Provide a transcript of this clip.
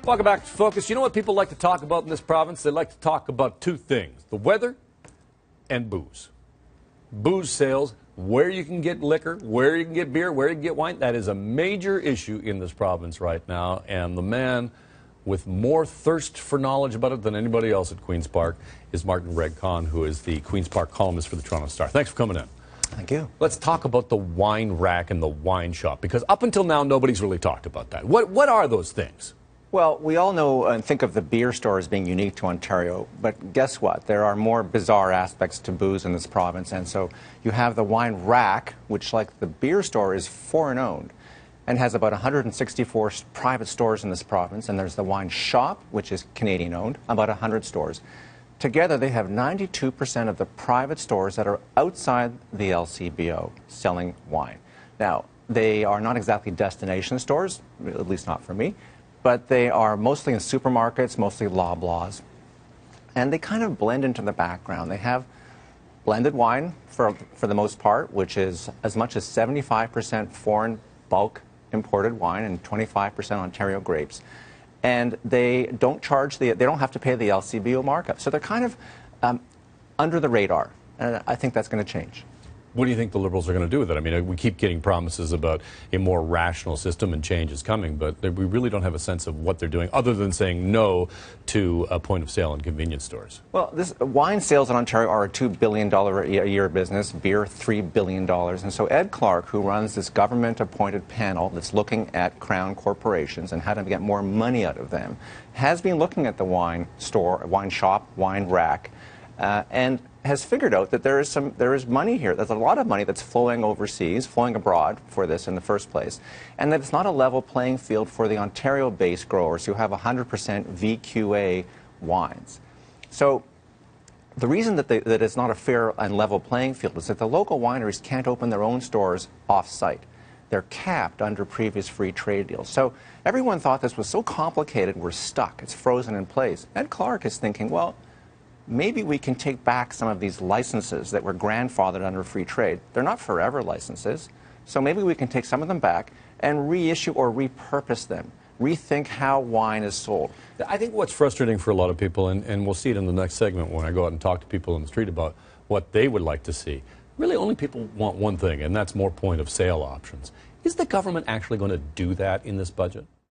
Welcome back to Focus. You know what people like to talk about in this province? They like to talk about two things: the weather and booze. Booze sales, where you can get liquor, where you can get beer, where you can get wine. That is a major issue in this province right now. And the man with more thirst for knowledge about it than anybody else at Queen's Park is Martin Greig-Conn, who is the Queen's Park columnist for the Toronto Star. Thanks for coming in. Thank you. Let's talk about the wine rack and the wine shop, because up until now, nobody's really talked about that. What are those things? Well, we all know and think of the beer store as being unique to Ontario, but guess what? There are more bizarre aspects to booze in this province, and so you have the wine rack, which, like the beer store, is foreign-owned and has about 164 private stores in this province, and there's the wine shop, which is Canadian-owned, about 100 stores. Together, they have 92% of the private stores that are outside the LCBO selling wine. Now, they are not exactly destination stores, at least not for me, but they are mostly in supermarkets, mostly Loblaws, and they kind of blend into the background. They have blended wine for the most part, which is as much as 75% foreign bulk imported wine and 25% Ontario grapes. And they don't charge they don't have to pay the LCBO markup. So they're kind of under the radar, and I think that's going to change. What do you think the Liberals are going to do with it? I mean, we keep getting promises about a more rational system and change is coming, but we really don't have a sense of what they're doing other than saying no to a point of sale in convenience stores. Well, wine sales in Ontario are a $2 billion a year business, beer $3 billion. And so Ed Clark, who runs this government-appointed panel that's looking at Crown corporations and how to get more money out of them, has been looking at the wine store, wine shop, wine rack, and has figured out that there is money here. There's a lot of money that's flowing overseas, flowing abroad for this in the first place, and that it's not a level playing field for the Ontario-based growers who have 100% VQA wines. So the reason that it's not a fair and level playing field is that the local wineries can't open their own stores off-site. They're capped under previous free trade deals. So everyone thought this was so complicated, we're stuck. It's frozen in place. Ed Clark is thinking, well, maybe we can take back some of these licenses that were grandfathered under free trade. They're not forever licenses, so maybe we can take some of them back and reissue or repurpose them, rethink how wine is sold. I think what's frustrating for a lot of people, and we'll see it in the next segment when I go out and talk to people in the street about what they would like to see, really only people want one thing, and that's more point-of-sale options. Is the government actually going to do that in this budget?